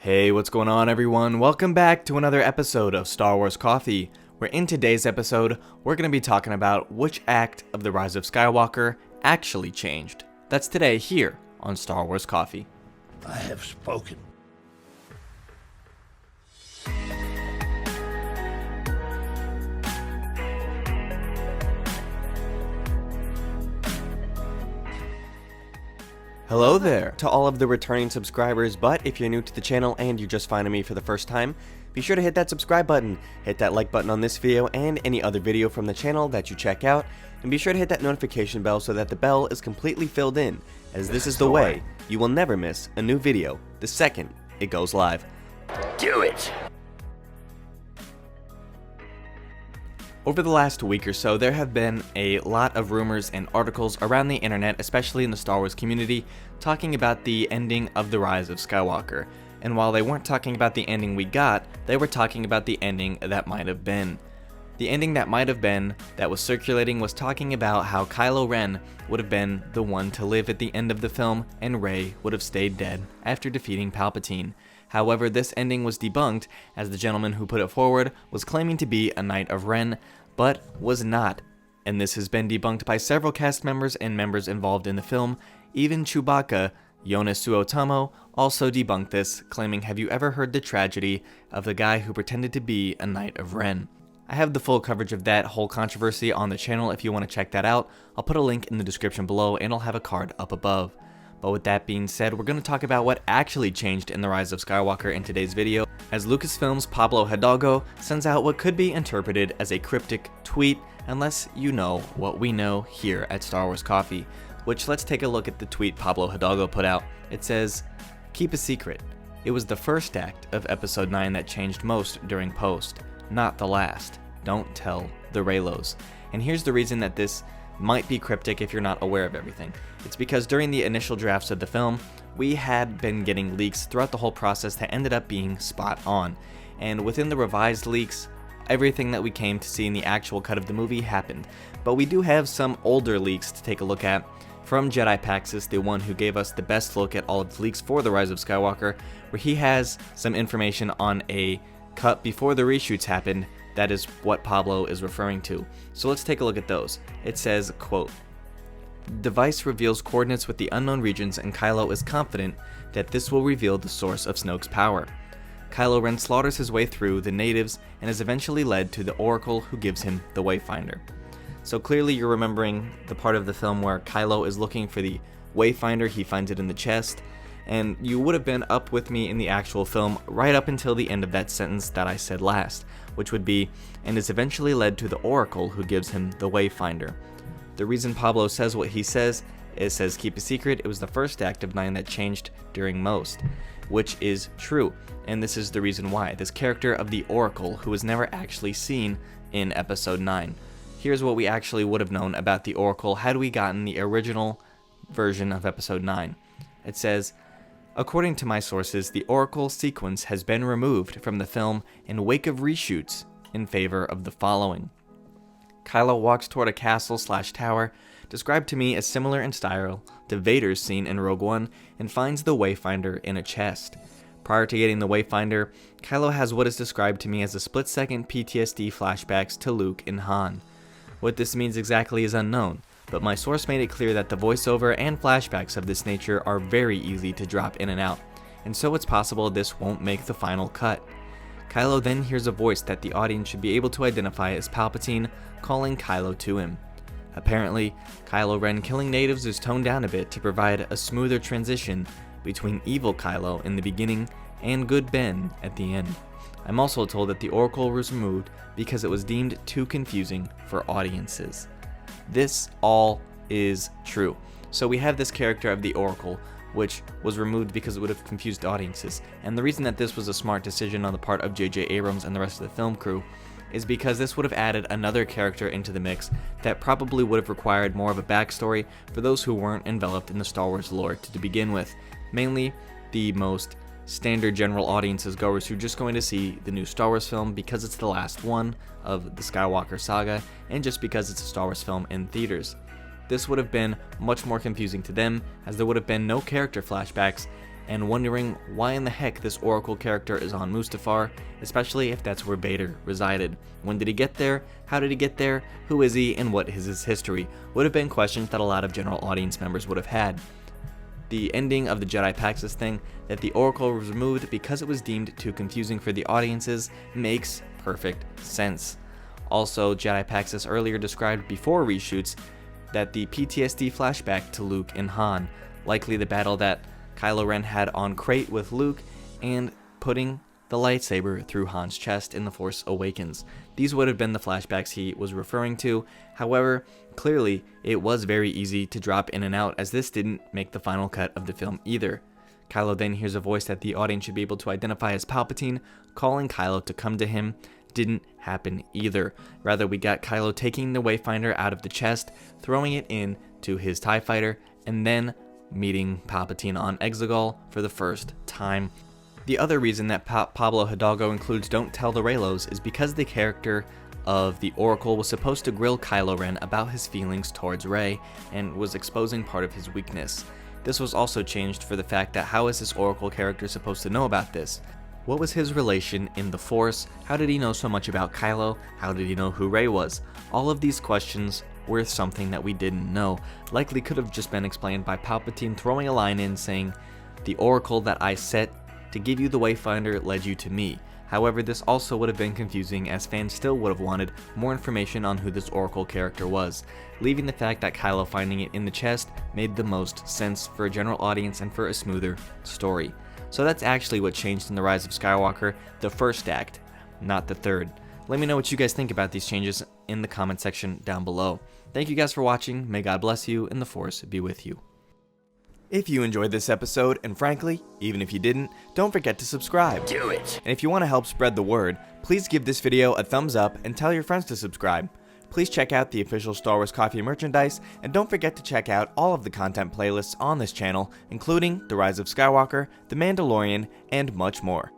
Hey, what's going on everyone? Welcome back to another episode of Star Wars Coffee, where in today's episode, we're going to be talking about which act of the Rise of Skywalker actually changed. That's today here on Star Wars Coffee. I have spoken. Hello there to all of the returning subscribers, but if you're new to the channel and you're just finding me for the first time, be sure to hit that subscribe button, hit that like button on this video and any other video from the channel that you check out, and be sure to hit that notification bell so that the bell is completely filled in, as this is the way you will never miss a new video the second it goes live. Do it! Over the last week or so, there have been a lot of rumors and articles around the internet, especially in the Star Wars community, talking about the ending of The Rise of Skywalker. And while they weren't talking about the ending we got, they were talking about the ending that might have been. The ending that might have been, that was circulating, was talking about how Kylo Ren would have been the one to live at the end of the film, and Rey would have stayed dead after defeating Palpatine. However, this ending was debunked, as the gentleman who put it forward was claiming to be a Knight of Ren, but was not. And this has been debunked by several cast members and members involved in the film. Even Chewbacca, Jonas Suotamo, also debunked this, claiming, "Have you ever heard the tragedy of the guy who pretended to be a Knight of Ren?" I have the full coverage of that whole controversy on the channel if you want to check that out. I'll put a link in the description below and I'll have a card up above. But with that being said, we're going to talk about what actually changed in The Rise of Skywalker in today's video, as Lucasfilm's Pablo Hidalgo sends out what could be interpreted as a cryptic tweet, unless you know what we know here at Star Wars Coffee. Which, let's take a look at the tweet Pablo Hidalgo put out. It says, "Keep a secret. It was the first act of Episode 9 that changed most during post, not the last. Don't tell the Reylos." And here's the reason that this might be cryptic if you're not aware of everything. It's because during the initial drafts of the film, we had been getting leaks throughout the whole process that ended up being spot on. And within the revised leaks, everything that we came to see in the actual cut of the movie happened. But we do have some older leaks to take a look at from Jedi Paxis, the one who gave us the best look at all of the leaks for The Rise of Skywalker, where he has some information on a cut before the reshoots happened. That is what Pablo is referring to. So let's take a look at those. It says, quote, "Device reveals coordinates with the unknown regions and Kylo is confident that this will reveal the source of Snoke's power. Kylo Ren slaughters his way through the natives and is eventually led to the Oracle who gives him the Wayfinder." So clearly you're remembering the part of the film where Kylo is looking for the Wayfinder. He finds it in the chest. And you would have been up with me in the actual film right up until the end of that sentence that I said last, which would be, "and is eventually led to the Oracle who gives him the Wayfinder." The reason Pablo says what he says, it says keep a secret, it was the first act of 9 that changed during most, which is true, and this is the reason why. This character of the Oracle, who was never actually seen in Episode 9. Here's what we actually would have known about the Oracle had we gotten the original version of Episode 9. It says, "According to my sources, the Oracle sequence has been removed from the film in wake of reshoots in favor of the following. Kylo walks toward a castle/tower, described to me as similar in style to Vader's scene in Rogue One, and finds the Wayfinder in a chest. Prior to getting the Wayfinder, Kylo has what is described to me as a split-second PTSD flashbacks to Luke and Han. What this means exactly is unknown, but my source made it clear that the voiceover and flashbacks of this nature are very easy to drop in and out, and so it's possible this won't make the final cut. Kylo then hears a voice that the audience should be able to identify as Palpatine calling Kylo to him. Apparently, Kylo Ren killing natives is toned down a bit to provide a smoother transition between evil Kylo in the beginning and good Ben at the end. I'm also told that the Oracle was removed because it was deemed too confusing for audiences." This all is true. So we have this character of the Oracle, which was removed because it would have confused audiences. And the reason that this was a smart decision on the part of J.J. Abrams and the rest of the film crew is because this would have added another character into the mix that probably would have required more of a backstory for those who weren't enveloped in the Star Wars lore to begin with. Mainly the most standard general audiences goers who are just going to see the new Star Wars film because it's the last one of the Skywalker saga and just because it's a Star Wars film in theaters. This would have been much more confusing to them, as there would have been no character flashbacks and wondering why in the heck this Oracle character is on Mustafar, especially if that's where Vader resided. When did he get there? How did he get there? Who is he, and what is his history? Would have been questions that a lot of general audience members would have had. The ending of the Jedi Paxis thing, that the Oracle was removed because it was deemed too confusing for the audiences, makes perfect sense. Also, Jedi Paxis earlier described before reshoots that the PTSD flashback to Luke and Han, likely the battle that Kylo Ren had on Crate with Luke, and putting the lightsaber through Han's chest in The Force Awakens. These would have been the flashbacks he was referring to. However, clearly, it was very easy to drop in and out, as this didn't make the final cut of the film either. Kylo then hears a voice that the audience should be able to identify as Palpatine, calling Kylo to come to him. Didn't happen either. Rather, we got Kylo taking the Wayfinder out of the chest, throwing it in to his TIE fighter, and then meeting Palpatine on Exegol for the first time. The other reason that Pablo Hidalgo includes Don't Tell the Reylos is because the character of the Oracle was supposed to grill Kylo Ren about his feelings towards Rey, and was exposing part of his weakness. This was also changed for the fact that how is this Oracle character supposed to know about this? What was his relation in the Force? How did he know so much about Kylo? How did he know who Rey was? All of these questions were something that we didn't know. Likely could have just been explained by Palpatine throwing a line in saying, "The Oracle that I set to give you the Wayfinder led you to me." However, this also would have been confusing, as fans still would have wanted more information on who this Oracle character was, leaving the fact that Kylo finding it in the chest made the most sense for a general audience and for a smoother story. So that's actually what changed in The Rise of Skywalker, the first act, not the third. Let me know what you guys think about these changes in the comment section down below. Thank you guys for watching, may God bless you, and the Force be with you. If you enjoyed this episode, and frankly, even if you didn't, don't forget to subscribe. Do it. And if you want to help spread the word, please give this video a thumbs up and tell your friends to subscribe. Please check out the official Star Wars Coffee merchandise, and don't forget to check out all of the content playlists on this channel, including The Rise of Skywalker, The Mandalorian, and much more.